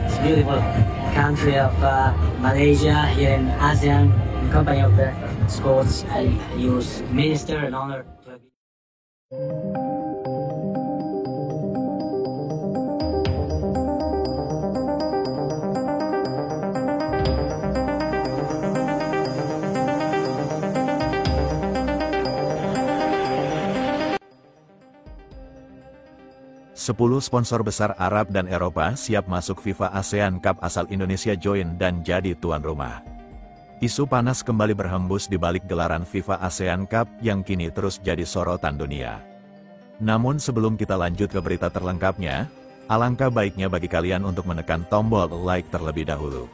It's a beautiful country of Malaysia here in ASEAN. The company of the sports, he was minister and honor to have. 10 sponsor besar Arab dan Eropa siap masuk FIFA ASEAN Cup asal Indonesia join dan jadi tuan rumah. Isu panas kembali berhembus di balik gelaran FIFA ASEAN Cup yang kini terus jadi sorotan dunia. Namun sebelum kita lanjut ke berita terlengkapnya, alangkah baiknya bagi kalian untuk menekan tombol like terlebih dahulu.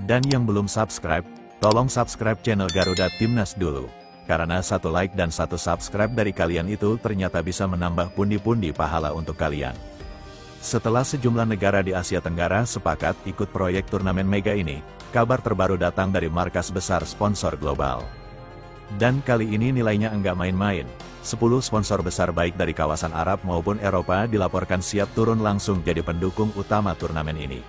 Dan yang belum subscribe, tolong subscribe channel Garuda Timnas dulu. Karena satu like dan satu subscribe dari kalian itu ternyata bisa menambah pundi-pundi pahala untuk kalian. Setelah sejumlah negara di Asia Tenggara sepakat ikut proyek turnamen mega ini, kabar terbaru datang dari markas besar sponsor global. Dan kali ini nilainya enggak main-main. 10 sponsor besar baik dari kawasan Arab maupun Eropa dilaporkan siap turun langsung jadi pendukung utama turnamen ini.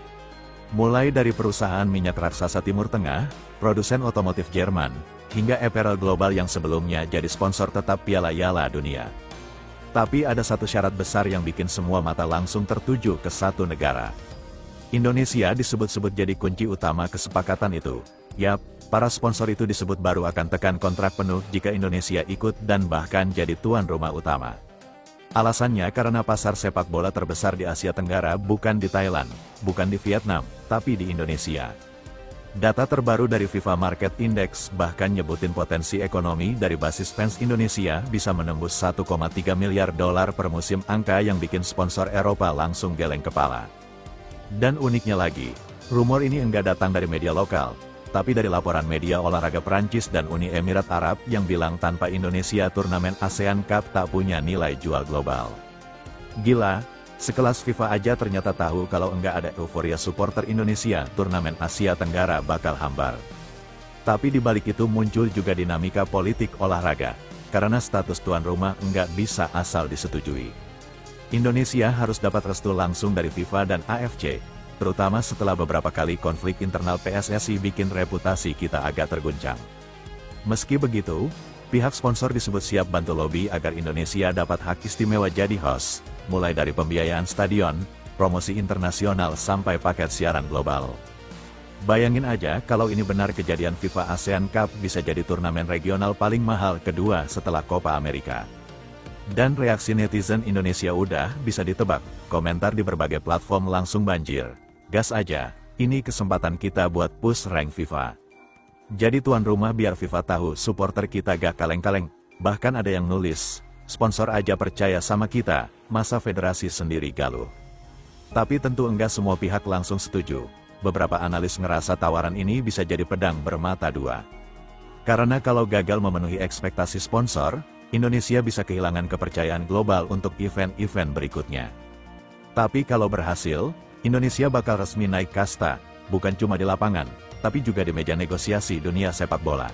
Mulai dari perusahaan minyak raksasa Timur Tengah, produsen otomotif Jerman, hingga apparel global yang sebelumnya jadi sponsor tetap Piala Yala Dunia. Tapi ada satu syarat besar yang bikin semua mata langsung tertuju ke satu negara. Indonesia disebut-sebut jadi kunci utama kesepakatan itu. Yap, para sponsor itu disebut baru akan tekan kontrak penuh jika Indonesia ikut dan bahkan jadi tuan rumah utama. Alasannya karena pasar sepak bola terbesar di Asia Tenggara bukan di Thailand, bukan di Vietnam, tapi di Indonesia. Data terbaru dari FIFA Market Index bahkan nyebutin potensi ekonomi dari basis fans Indonesia bisa menembus 1,3 miliar dolar per musim, angka yang bikin sponsor Eropa langsung geleng kepala. Dan uniknya lagi, rumor ini enggak datang dari media lokal, tapi dari laporan media olahraga Prancis dan Uni Emirat Arab yang bilang tanpa Indonesia turnamen ASEAN Cup tak punya nilai jual global. Gila! Sekelas FIFA aja ternyata tahu kalau enggak ada euforia supporter Indonesia, turnamen Asia Tenggara bakal hambar. Tapi di balik itu muncul juga dinamika politik olahraga, karena status tuan rumah enggak bisa asal disetujui. Indonesia harus dapat restu langsung dari FIFA dan AFC, terutama setelah beberapa kali konflik internal PSSI bikin reputasi kita agak terguncang. Meski begitu, pihak sponsor disebut siap bantu lobi agar Indonesia dapat hak istimewa jadi host, mulai dari pembiayaan stadion, promosi internasional sampai paket siaran global. Bayangin aja kalau ini benar kejadian, FIFA ASEAN Cup bisa jadi turnamen regional paling mahal kedua setelah Copa America. Dan reaksi netizen Indonesia udah bisa ditebak, komentar di berbagai platform langsung banjir. Gas aja, ini kesempatan kita buat push rank FIFA. Jadi tuan rumah biar FIFA tahu supporter kita gak kaleng-kaleng. Bahkan ada yang nulis, sponsor aja percaya sama kita, masa federasi sendiri galuh. Tapi tentu enggak semua pihak langsung setuju. Beberapa analis ngerasa tawaran ini bisa jadi pedang bermata dua. Karena kalau gagal memenuhi ekspektasi sponsor, Indonesia bisa kehilangan kepercayaan global untuk event-event berikutnya. Tapi kalau berhasil, Indonesia bakal resmi naik kasta, bukan cuma di lapangan, tapi juga di meja negosiasi dunia sepak bola.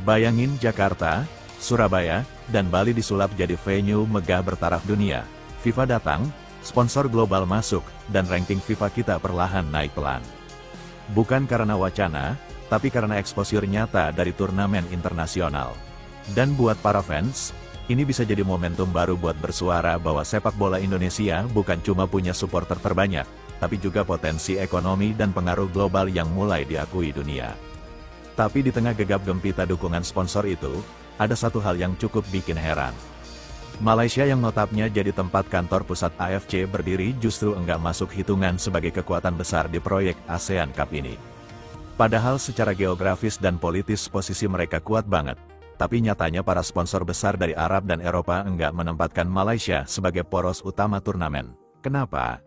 Bayangin Jakarta, Surabaya, dan Bali disulap jadi venue megah bertaraf dunia. FIFA datang, sponsor global masuk, dan ranking FIFA kita perlahan naik pelan. Bukan karena wacana, tapi karena eksposur nyata dari turnamen internasional. Dan buat para fans, ini bisa jadi momentum baru buat bersuara bahwa sepak bola Indonesia bukan cuma punya supporter terbanyak, tapi juga potensi ekonomi dan pengaruh global yang mulai diakui dunia. Tapi di tengah gegap gempita dukungan sponsor itu, ada satu hal yang cukup bikin heran. Malaysia yang notabene jadi tempat kantor pusat AFC berdiri justru enggak masuk hitungan sebagai kekuatan besar di proyek ASEAN Cup ini. Padahal secara geografis dan politis posisi mereka kuat banget. Tapi nyatanya para sponsor besar dari Arab dan Eropa enggak menempatkan Malaysia sebagai poros utama turnamen. Kenapa?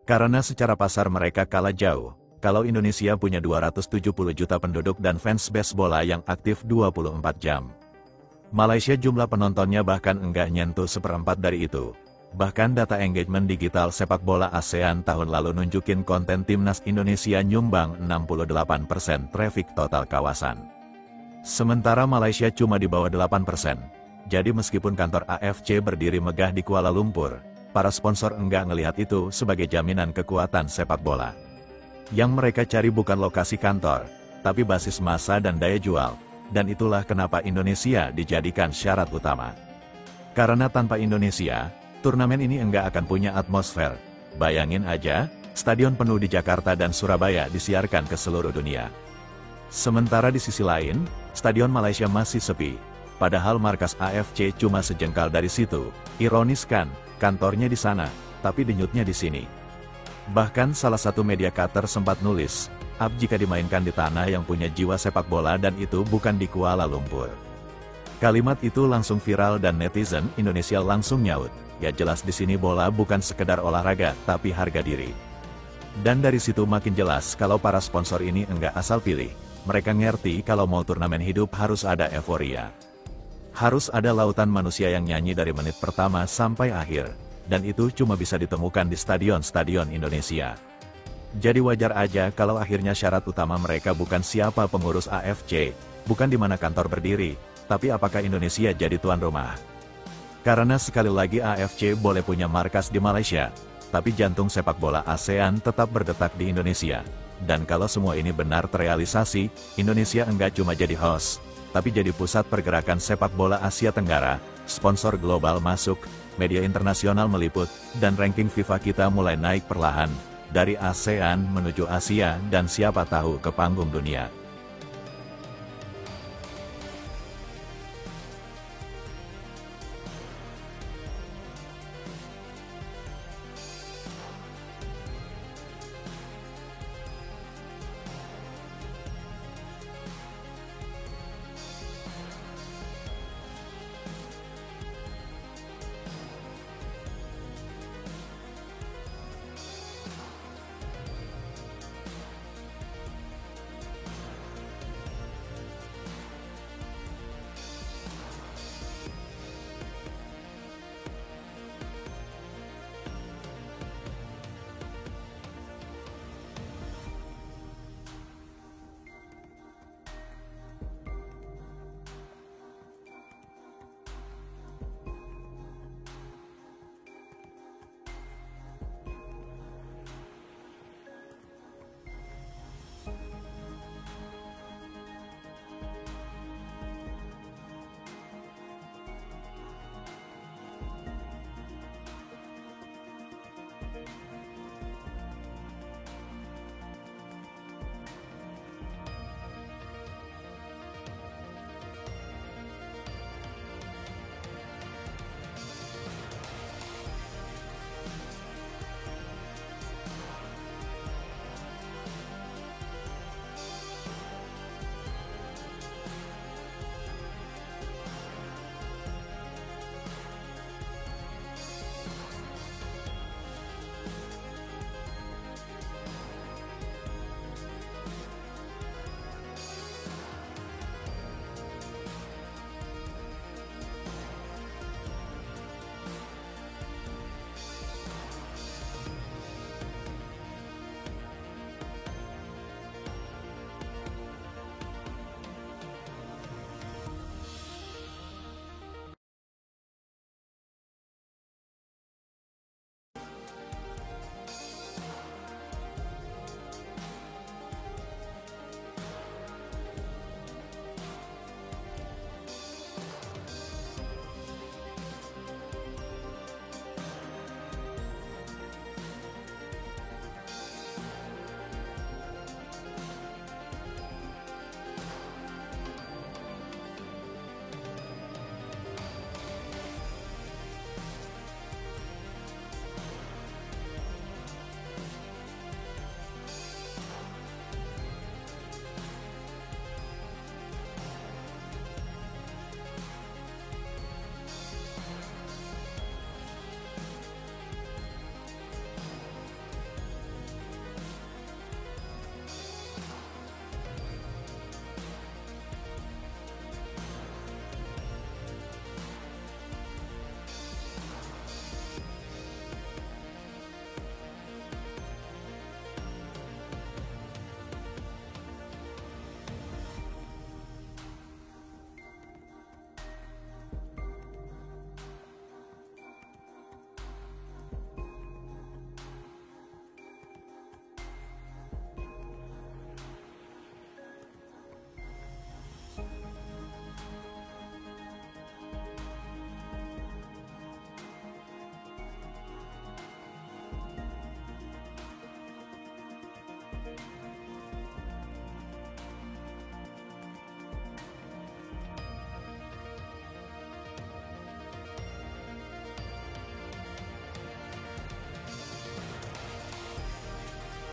Karena secara pasar mereka kalah jauh. Kalau Indonesia punya 270 juta penduduk dan fans base bola yang aktif 24 jam. Malaysia jumlah penontonnya bahkan enggak nyentuh seperempat dari itu. Bahkan data engagement digital sepak bola ASEAN tahun lalu nunjukin konten timnas Indonesia nyumbang 68% traffic total kawasan. Sementara Malaysia cuma di bawah 8%. Jadi meskipun kantor AFC berdiri megah di Kuala Lumpur, para sponsor enggak ngelihat itu sebagai jaminan kekuatan sepak bola. Yang mereka cari bukan lokasi kantor, tapi basis massa dan daya jual, dan itulah kenapa Indonesia dijadikan syarat utama. Karena tanpa Indonesia, turnamen ini enggak akan punya atmosfer. Bayangin aja, stadion penuh di Jakarta dan Surabaya disiarkan ke seluruh dunia. Sementara di sisi lain, stadion Malaysia masih sepi. Padahal markas AFC cuma sejengkal dari situ. Ironis kan, kantornya di sana, tapi denyutnya di sini. Bahkan salah satu media Qatar sempat nulis, jika dimainkan di tanah yang punya jiwa sepak bola dan itu bukan di Kuala Lumpur. Kalimat itu langsung viral dan netizen Indonesia langsung nyaut, ya jelas di sini bola bukan sekedar olahraga, tapi harga diri. Dan dari situ makin jelas kalau para sponsor ini enggak asal pilih. Mereka ngerti kalau mau turnamen hidup harus ada euforia. Harus ada lautan manusia yang nyanyi dari menit pertama sampai akhir, dan itu cuma bisa ditemukan di stadion-stadion Indonesia. Jadi wajar aja kalau akhirnya syarat utama mereka bukan siapa pengurus AFC, bukan di mana kantor berdiri, tapi apakah Indonesia jadi tuan rumah. Karena sekali lagi AFC boleh punya markas di Malaysia, tapi jantung sepak bola ASEAN tetap berdetak di Indonesia. Dan kalau semua ini benar terrealisasi, Indonesia enggak cuma jadi host, tapi jadi pusat pergerakan sepak bola Asia Tenggara, sponsor global masuk, media internasional meliput, dan ranking FIFA kita mulai naik perlahan, dari ASEAN menuju Asia dan siapa tahu ke panggung dunia.